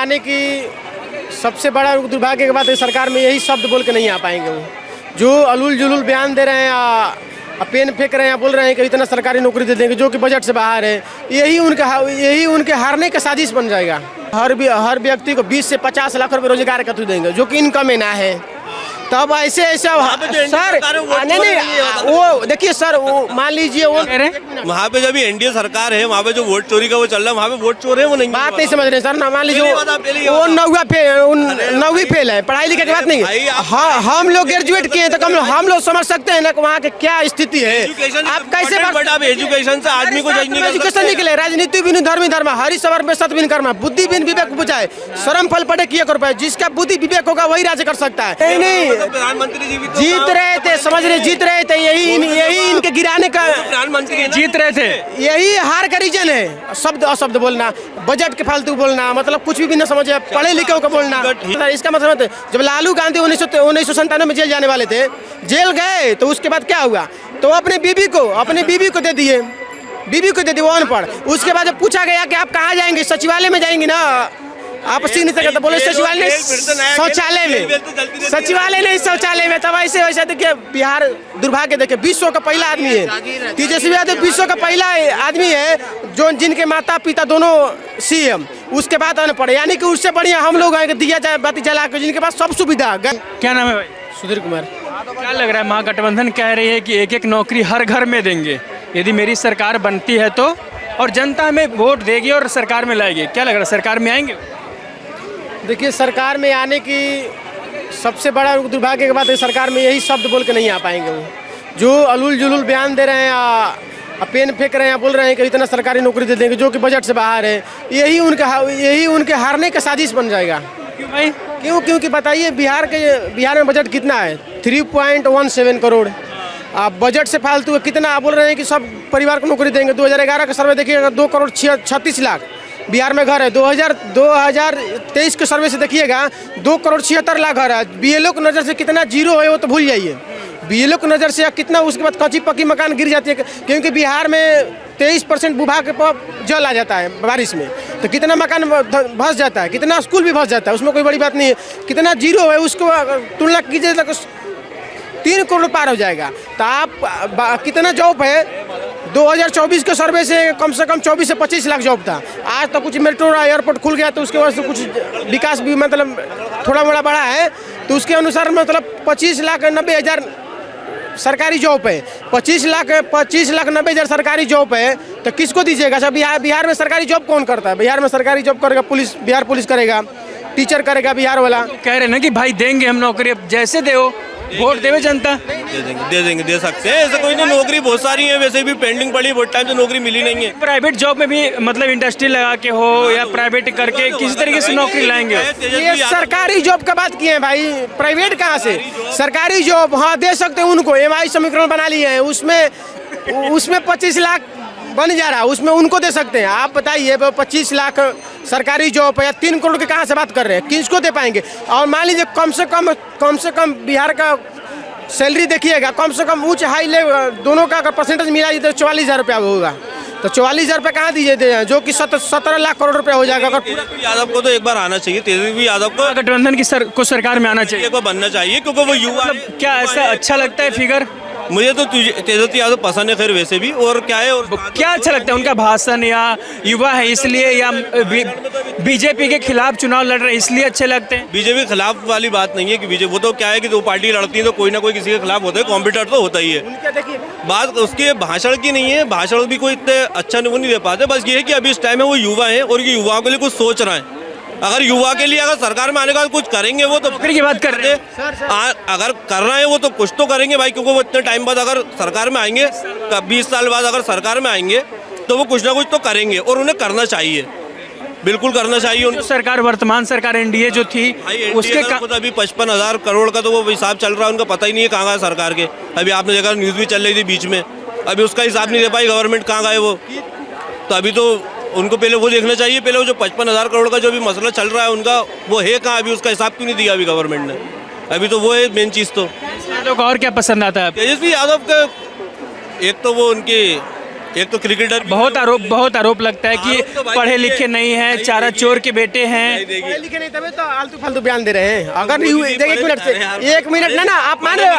आने की सबसे बड़ा दुर्भाग्य की बात है, सरकार में यही शब्द बोल के नहीं आ पाएंगे। वो जो अलूल जुलूल बयान दे रहे हैं, पेन फेंक रहे हैं, बोल रहे हैं कि इतना सरकारी नौकरी दे देंगे जो कि बजट से बाहर है, यही उनके हारने का साजिश बन जाएगा। हर व्यक्ति को 20 से 50 लाख रुपए रोजगार का देंगे जो कि इनकम में ना है। तब ऐसे सर नहीं वो देखिए सर, वो मान लीजिए वो वहाँ पे जब एनडीए सरकार है, वहाँ पे जो वोट चोरी का वो चल रहा है, वहाँ पे वोट चोर है, वो नहीं बात नहीं समझ रहे सर ना। मान लीजिए वो 9वीं फेल है, पढ़ाई लिखाई की बात नहीं है। हम लोग ग्रेजुएट किए तो हम लोग समझ सकते हैं ना वहाँ की क्या स्थिति है। आप कैसे एजुकेशन से आदमी को एजुकेशन निकले, राजनीति बिनु धर्मी धर्म, हरि सबर में सत बिन कर्म, बुद्धि बिन विवेक बुझाए, श्रम फल पड़े किए कर पाए। जिसका बुद्धि विवेक होगा वही राज्य कर सकता है। नहीं प्रधानमंत्री जी भी जीत रहे थे, समझ रहे, जीत रहे थे, यही इनके गिराने का, प्रधानमंत्री जीत रहे थे, यही हार का रीजन है। शब्द अशब्द बोलना, बजट के फालतू बोलना, मतलब कुछ भी न समझे, पढ़े लिखे को बोलना। इसका मतलब है जब लालू गांधी 1997 में जेल जाने वाले थे, जेल गए तो उसके बाद क्या हुआ, तो अपने बीबी को दे दिए, वो अनपढ़। उसके बाद जब पूछा गया कि आप कहाँ जाएंगे, सचिवालय में जाएंगे ना, आप सिग्नेचर करते, बोले सचिवालय शौचालय में, सचिवालय नहीं शौचालय में। तब ऐसे देखिए बिहार दुर्भाग्य, देखिए विश्व का पहला आदमी है तेजस्वी यादव, विश्व का पहला आदमी है जो जिनके माता पिता दोनों सीएम, उसके बाद आने पड़े, यानी कि उससे बढ़िया हम लोग हैं, दिया जाए बाती जला के, जिनके पास सब सुविधा। क्या नाम है भाई? सुधीर कुमार। क्या लग रहा है, महागठबंधन कह रही है कि एक नौकरी हर घर में देंगे यदि मेरी सरकार बनती है तो, और जनता में वोट देगी और सरकार में लाएगी। क्या लग रहा है, सरकार में आएंगे? देखिए सरकार में आने की सबसे बड़ा दुर्भाग्य की बात है, सरकार में यही शब्द बोल के नहीं आ पाएंगे। वो जो अलूल जुलूल बयान दे रहे हैं, पेन फेंक रहे हैं, बोल रहे हैं कि इतना सरकारी नौकरी दे देंगे जो कि बजट से बाहर है, यही उनके हारने का साजिश बन जाएगा। क्यों भाई? क्योंकि बताइए बिहार में बजट कितना है, 3.17 करोड़। आप बजट से फालतू कितना आप बोल रहे हैं कि सब परिवार को नौकरी देंगे। 2011 का सर्वे देखिएगा, 2,36,00,000 बिहार में घर है। 2023 के सर्वे से देखिएगा 2,76,00,000 घर है। बीएलओ की नज़र से कितना जीरो है वो तो भूल जाइए, बीएलओ की नज़र से कितना, उसके बाद कच्ची पक्की मकान गिर जाती है, क्योंकि बिहार में 23% भूभाग के जल आ जाता है बारिश में, तो कितना मकान धंस जाता है, कितना स्कूल भी धंस जाता है, उसमें कोई बड़ी बात नहीं है। कितना जीरो है उसको तुलना कीजिए तो 3 करोड़ पार हो जाएगा। तो आप कितना जॉब है, 2024 के सर्वे से कम 24 से 25 लाख जॉब था। आज तो कुछ मेट्रो एयरपोर्ट खुल गया तो उसके वजह से कुछ विकास भी मतलब थोड़ा मोड़ा बढ़ा है, तो उसके अनुसार मतलब 25,90,000 सरकारी जॉब है। 25,90,000 सरकारी जॉब है, तो किसको दीजिएगा? सब बिहार में सरकारी जॉब कौन करता है? बिहार में सरकारी जॉब करेगा पुलिस, बिहार पुलिस करेगा, टीचर करेगा बिहार वाला। कह रहे ना कि भाई देंगे हम नौकरी, अब जैसे दे वोट देवे जनता। दे सकते हैं, ऐसे कोई नहीं, नौकरी बहुत सारी है, वैसे भी पेंडिंग पड़ी, बहुत टाइम से नौकरी मिली नहीं है। प्राइवेट जॉब में भी मतलब इंडस्ट्री लगा के हो या प्राइवेट करके किसी तरीके से नौकरी लाएंगे। ये सरकारी जॉब का बात किए हैं भाई, प्राइवेट कहाँ से? सरकारी जॉब हाँ दे सकते हैं उनको, एमआई समीकरण बना लिए हैं, उसमें 25 लाख बन जा रहा है, उसमें उनको दे सकते हैं। आप बताइए 25 लाख सरकारी जॉब या 3 करोड़ के कहाँ से बात कर रहे हैं, किसको दे पाएंगे? और मान लीजिए कम से कम बिहार का सैलरी देखिएगा, कम से कम उच्च हाई लेवल दोनों का अगर परसेंटेज मिला तो 44,000 रुपया होगा। तो 44,000 रुपये कहाँ दीजिए, जो कि 17 लाख करोड़ रुपया हो जाएगा। अगर यादव को तो एक बार आना चाहिए, तेजस्वी यादव को गठबंधन की सरकार में आना चाहिए, एक बार बनना चाहिए, क्योंकि वो युवा। क्या ऐसा अच्छा लगता है फिगर? मुझे तो तेजस्वी यादव पसंद है, खैर वैसे भी। और क्या है, और क्या अच्छा लगता है उनका भाषण, या युवा है इसलिए, या बीजेपी के खिलाफ चुनाव लड़ रहे हैं इसलिए अच्छे लगते हैं? बीजेपी के खिलाफ वाली बात नहीं है कि बीजेपी, वो तो क्या है कि दो पार्टी लड़ती है तो कोई ना कोई किसी के खिलाफ होता है, कॉम्पिटिटर तो होता ही है। बात उसके भाषण की नहीं है, भाषण भी कोई इतने अच्छा वो नहीं दे पाते। बस ये है कि अभी इस टाइम में वो युवा है और ये युवाओं के लिए कुछ सोच रहे हैं। अगर युवा के लिए अगर सरकार में आने का कुछ करेंगे, वो तो नौकरी की बात कर रहे हैं, अगर करना है वो तो कुछ तो करेंगे भाई, क्योंकि वो इतने टाइम बाद अगर सरकार में आएंगे, 20 साल बाद अगर सरकार में आएंगे तो वो कुछ ना कुछ तो करेंगे, और उन्हें करना चाहिए, बिल्कुल करना चाहिए। उनको सरकार, वर्तमान सरकार एनडीए जो थी उसके अभी 55,000 करोड़ का तो वो हिसाब चल रहा है, उनका पता ही नहीं है कहाँ गया सरकार के। अभी आपने देखा न्यूज़ भी चल रही थी बीच में, अभी उसका हिसाब नहीं दे पाई गवर्नमेंट, कहाँ गए वो। तो अभी तो उनको पहले वो देखना चाहिए, पहले वो जो 55,000 करोड़ का जो भी मसला चल रहा है उनका, वो है कहाँ, अभी उसका हिसाब क्यों नहीं दिया अभी गवर्नमेंट ने? अभी तो वो है मेन चीज़। तो और क्या पसंद आता है तेजस्वी यादव का? एक तो वो उनकी एक तो क्रिकेटर भी बहुत आरोप लगता है कि आरोप तो भाई पढ़े देखिए, लिखे नहीं हैं, चारा चोर के बेटे हैं। पढ़े लिखे नहीं तभी तो आलतू फालतू बयान दे रहे हैं। अगर देखिए एक मिनट से एक मिनट ना आप मान रहे हो,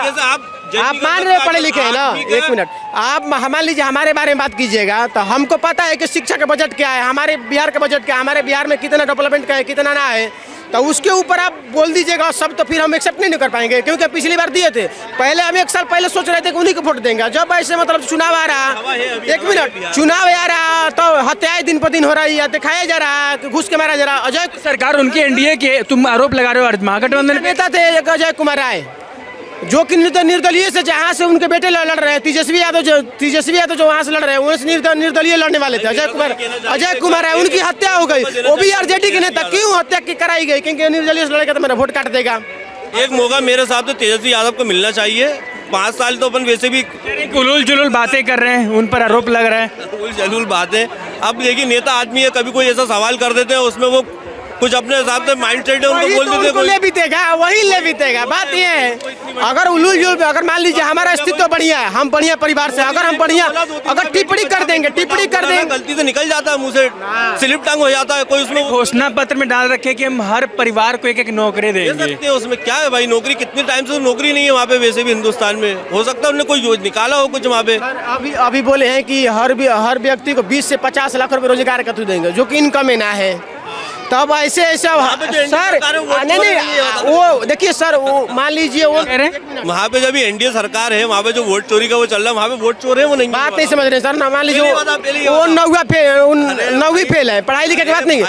आप मान रहे हो पढ़े लिखे हैं ना। एक मिनट, आप मान लीजिए हमारे बारे में बात कीजिएगा तो हमको पता है कि शिक्षा का बजट क्या है, हमारे बिहार का बजट क्या है, हमारे बिहार में कितना डेवलपमेंट का है, कितना ना है, तो उसके ऊपर आप बोल दीजिएगा सब, तो फिर हम एक्सेप्ट नहीं कर पाएंगे। क्योंकि पिछली बार दिए थे, पहले हम 1 साल पहले सोच रहे थे कि उन्हीं को वोट देंगे। जब ऐसे मतलब चुनाव आ रहा, एक मिनट, चुनाव आ रहा तो हत्याएं दिन पर दिन हो रही है, दिखाया जा रहा है, घुस के मारा जा रहा। अजय सरकार उनके एनडीए के तुम आरोप लगा रहे हो महागठबंधन पे। नेता थे एक अजय कुमार राय, जो कि निर्दलीय से जहाँ से उनके बेटे लड़ रहे हैं, तेजस्वी यादव जो वहाँ से लड़ रहे हैं, वहाँ से निर्दलीय लड़ने वाले थे। अजय कुमार राय, उनकी हत्या हो गई। वो भी आरजेडी के नेता, क्यों हत्या की कराई गई? क्योंकि निर्दलीय से लड़ेगा तो मेरा वोट काट देगा। एक मौका मेरे हिसाब से तेजस्वी यादव को मिलना चाहिए। 5 साल तो अपन वैसे भी उलूल जुलूल बातें कर रहे हैं, उन पर आरोप लग रहा है। जरूर बात है। अब देखिए नेता आदमी है, कभी कोई ऐसा सवाल कर देते हैं उसमें वो कुछ अपने हिसाब से माइंड सेट है उनको बोल देते हैं, ले बीतेगा, वही ले बीतेगा। बात ये है, अगर उलूल जुलूल, अगर मान लीजिए हमारा अस्तित्व बढ़िया है, हम बढ़िया परिवार से, अगर हम बढ़िया, अगर टिप्पणी कर देंगे गलती से निकल जाता है मुंह से, स्लिप टंग हो जाता है कोई। उसमें घोषणा पत्र में डाल रखे कि हम हर परिवार को एक नौकरी देंगे। उसमें क्या है भाई, नौकरी कितने टाइम से नौकरी नहीं है वहाँ पे, वैसे भी हिंदुस्तान में। हो सकता है उन्होंने कोई योजना निकाला हो कुछ वहाँ पे। अभी बोले हैं कि हर व्यक्ति को 20 से 50 लाख रुपए रोजगार का देंगे, जो कि इनकम में ना है। तब ऐसे सर नहीं, वो देखिए सर, वो मान लीजिए वो वहाँ पे जब एनडीए सरकार है, वहाँ पे जो वोट चोरी का वो चल रहा है, वहाँ पे वोट चोर है वो नहीं। बात नहीं समझ रहे सर ना। मान लीजिए वो 9वीं फेल है, पढ़ाई लिखाई की बात नहीं।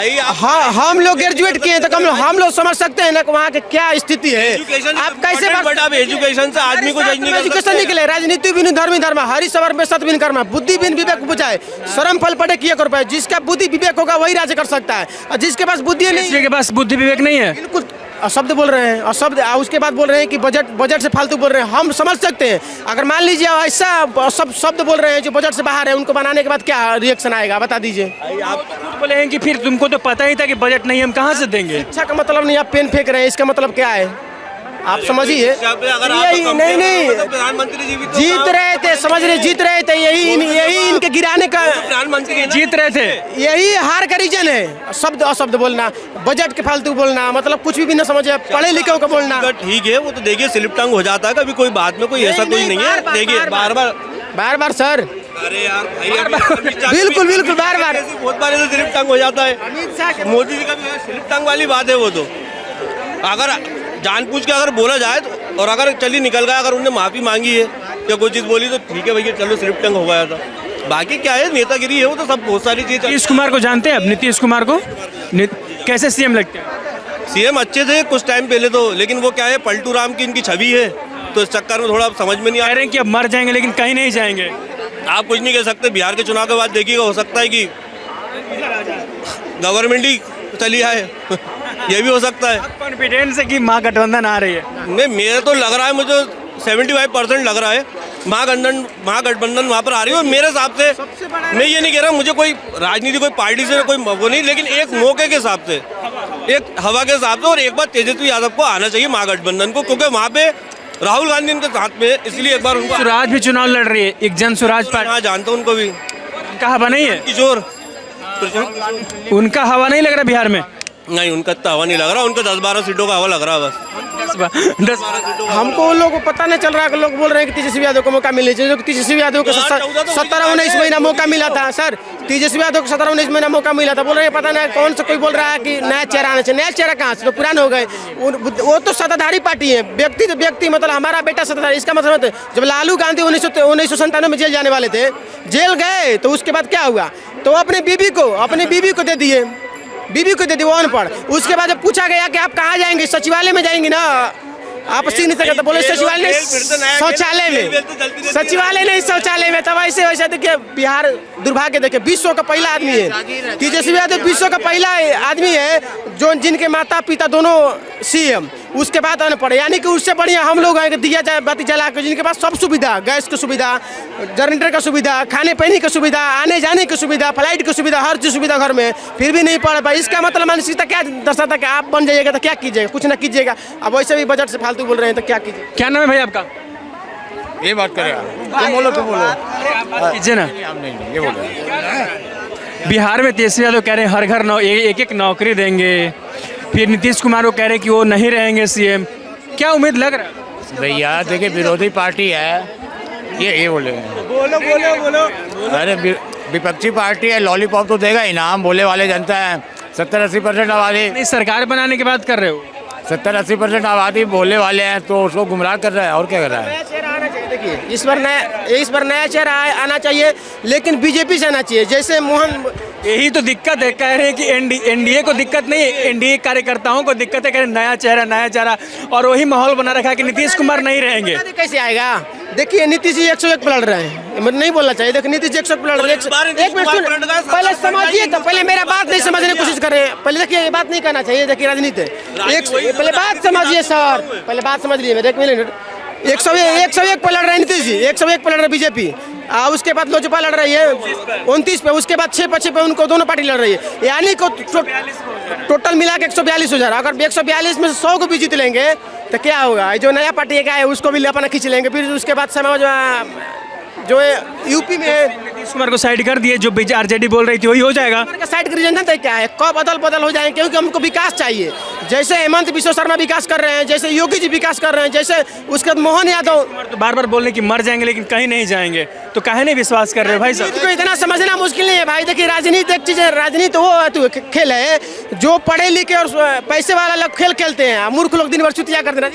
हम लोग ग्रेजुएट किए हैं तो हम लोग समझ सकते हैं ना कि वहाँ की क्या स्थिति है। आप कैसे आप एजुकेशन से आदमी को जज नहीं कर सकते। एजुकेशन निकले, राजनीति बिन धर्म धर्म, हरि सबर में सत बिन कर्म, बुद्धि बिन विवेक बुझाए, शर्म फल पड़े किए कर पाए। जिसका बुद्धि विवेक होगा वही राज्य कर सकता है, और जिसके पास बुद्धि नहीं, किसी के पास बुद्धि विवेक नहीं है। बिल्कुल शब्द बोल रहे हैं, और शब्द उसके बाद बोल रहे हैं कि बजट से फालतू बोल रहे हैं। हम समझ सकते हैं, अगर मान लीजिए ऐसा सब शब्द बोल रहे हैं जो बजट से बाहर है, उनको बनाने के बाद क्या रिएक्शन आएगा बता दीजिए। आप खुद बोले हैं कि फिर तुमको तो पता ही था कि बजट नहीं, हम कहाँ से देंगे। शिक्षा का मतलब नहीं, आप पेन फेंक रहे हैं, इसका मतलब क्या है आप समझिए। नहीं प्रधानमंत्री जी भी जीत रहे थे, समझ रहे, जीत रहे थे, यही इनके गिराने का, प्रधानमंत्री जीत रहे थे, यही हार का रीजन है। शब्द अशब्द बोलना, बजट के फालतू बोलना, मतलब कुछ भी ना समझे, पढ़े लिखे को बोलना। ठीक है, वो तो देखिए स्लिप टंग हो जाता है कभी, कोई बात में कोई ऐसा कोई नहीं है। देखिए बार सर, अरे यार बिल्कुल बार बहुत बार ऐसे स्लिप टंग हो जाता है। मोदी जी का भी स्लिप टंग वाली बात है वो तो। अगर जानबूझ के अगर बोला जाए तो, और अगर चली निकल गया, अगर उन्होंने माफी मांगी है या कोई चीज़ बोली तो ठीक है भैया, चलो स्लिप टंग हो गया था। बाकी क्या है, नेतागिरी है वो तो, सब बहुत सारी चीज़। नीतीश कुमार को जानते हैं आप? नीतीश कुमार को कैसे सीएम लगते हैं? सीएम अच्छे थे कुछ टाइम पहले तो, लेकिन वो क्या है, पलटू राम की इनकी छवि है, तो इस चक्कर में थोड़ा समझ में नहीं आ रहे हैं कि अब मर जाएंगे लेकिन कहीं नहीं जाएंगे। आप कुछ नहीं कह सकते। बिहार के चुनाव के बाद देखिएगा, हो सकता है कि गवर्नमेंट ही चली आए ये भी हो सकता है। कॉन्फिडेंस है कि महागठबंधन आ रही है? नहीं, मेरा तो लग रहा है, मुझे 75% लग रहा है महागठबंधन वहाँ पर आ रही है। और मेरे हिसाब से, मैं ये नहीं कह रहा मुझे कोई राजनीति, कोई पार्टी से कोई वो नहीं, लेकिन एक मौके के हिसाब से, एक हवा के हिसाब से, और एक बार तेजस्वी यादव को आना चाहिए महागठबंधन को, क्योंकि वहाँ पे राहुल गांधी उनके साथ में, इसलिए एक बार उनको। स्वराज भी चुनाव लड़ रही है, एक जन स्वराज पार्टी। हाँ, जानता हूँ उनको भी। उनका हवा नहीं है? किशोर, उनका हवा नहीं लग रहा बिहार में? नहीं, उनका तो हवा नहीं लग रहा, उनका 10-12 सीटों का हवा लग रहा है बस। 10-12 सीटों। हमको उन लोगों को पता नहीं चल रहा, लोग बोल रहे हैं कि तेजस्वी यादव को मौका मिलना चाहिए। तेजस्वी यादव को 17-19 महीना मौका मिला था सर, तेजस्वी यादव को 17-19 महीना मौका मिला था। बोल रहे हैं पता नहीं कौन सा, कोई बोल रहा है कि नया चेहरा आना चाहिए। नया चेहरा कहाँ से, तो पुराने हो गए। वो तो सत्ताधारी पार्टी है, व्यक्ति मतलब हमारा बेटा सत्ताधारी। इसका मतलब जब लालू गांधी 1997 में जेल जाने वाले थे, जेल गए तो उसके बाद क्या हुआ, तो अपने बीबी को दे दिए, वो अनपढ़। उसके बाद जब पूछा गया कि आप कहाँ जाएंगे, सचिवालय में जाएंगे ना, आप सिग्नेचर करते, बोले सचिवालय नहीं, शौचालय में, सचिवालय नहीं शौचालय में। तब ऐसे देखिए, बिहार दुर्भाग्य देखिए, विश्व का पहला आदमी है तेजस्वी यादव, विश्व का पहला आदमी है जो जिनके माता पिता दोनों सीएम, उसके बाद अनपढ़। यानी कि उससे बढ़िया हम लोग हैं कि दिया जाए बाती जला के, जिनके पास सब सुविधा, गैस की सुविधा, जनरेटर का सुविधा, खाने पीने की सुविधा, आने जाने की सुविधा, फ्लाइट की सुविधा, हर चीज़ सुविधा घर में, फिर भी नहीं पढ़ पाए। इसका मतलब मानसिकता क्या दर्शाता है कि आप बन जाइएगा तो क्या कीजिएगा, कुछ ना कीजिएगा। अब वैसे भी बजट से फालतू बोल रहे हैं तो क्या कीजिए। क्या नाम है भाई आपका? ये बात करेगा। तुम बोलो कीजिए ना। हम नहीं ये बोलो। बिहार में तेजस्वी यादव कह रहे हैं हर घर एक एक नौकरी देंगे, फिर नीतीश कुमार वो कह रहे हैं कि वो नहीं रहेंगे सीएम, क्या उम्मीद लग रहा है? भैया देखिए विरोधी पार्टी है, ये बोले बोलो बोलो बोलो। अरे विपक्षी पार्टी है, लॉलीपॉप तो देगा ही ना। हम बोले वाले जनता है, 70-80% आबादी, नहीं सरकार बनाने की बात कर रहे हो? 70-80% आबादी बोलने वाले हैं, तो उसको गुमराह कर रहा है और क्या कर रहा है। नया चेहरा आना चाहिए। देखिए इस बार नया चेहरा आना चाहिए, लेकिन बीजेपी से आना चाहिए। जैसे मोहन, यही तो दिक्कत है, कह रहे हैं कि एनडीए को दिक्कत नहीं है, एनडीए कार्यकर्ताओं को दिक्कत है, कह रहे हैं नया चेहरा, और वही माहौल बना रखा है कि नीतीश कुमार नहीं रहेंगे। कैसे आएगा? देखिए नीतीश जी 101 पे लड़ रहे हैं, मतलब नहीं बोलना चाहिए। देखिए नीतीश जी 101 पे लड़ रहे हैं। एक मिनट सुन, पहले समझिए, तो पहले मेरा बात नहीं समझने की कोशिश कर रहे हैं। पहले देखिए ये बात नहीं कहना चाहिए। देखिए राजनीति पहले बात समझिए सर, पहले बात समझ लीजिए मेरे। 1 मिनट, 101 पे लड़ रहे हैं नीतीश जी, 101 पे लड़ रहे हैं बीजेपी, उसके बाद लोजपा लड़ रही है 29 पे, उसके बाद 6 पे उनको दोनों पार्टी लड़ रही है। यानी को टोटल मिला के 142 हो जा रहा है। अगर 142 में से 100 को भी जीत लेंगे तो क्या होगा? जो नया पार्टी का है उसको भी अपना खींच लेंगे। फिर उसके बाद समाज जो यूपी में है, नीतीश कुमार को साइड कर दिए, जो आरजेडी बोल रही थी वही हो जाएगा। साइड कर जनता क्या है, कब बदल हो जाएंगे, क्योंकि हमको विकास चाहिए। जैसे हेमंत बिश्व शर्मा विकास कर रहे हैं, जैसे योगी जी विकास कर रहे हैं, जैसे उसके बाद मोहन यादव तो बार बार बोलने की मर जाएंगे लेकिन कहीं नहीं जाएंगे, तो काहे नहीं विश्वास कर रहे हो भाई साहब? को इतना समझना मुश्किल नहीं है भाई। देखिए राजनीति एक चीज है, राजनीति वो खेल है जो पढ़े लिखे और पैसे वाला लोग खेल खेलते हैं, मूर्ख लोग दिन भर छुट्टियां करते हैं।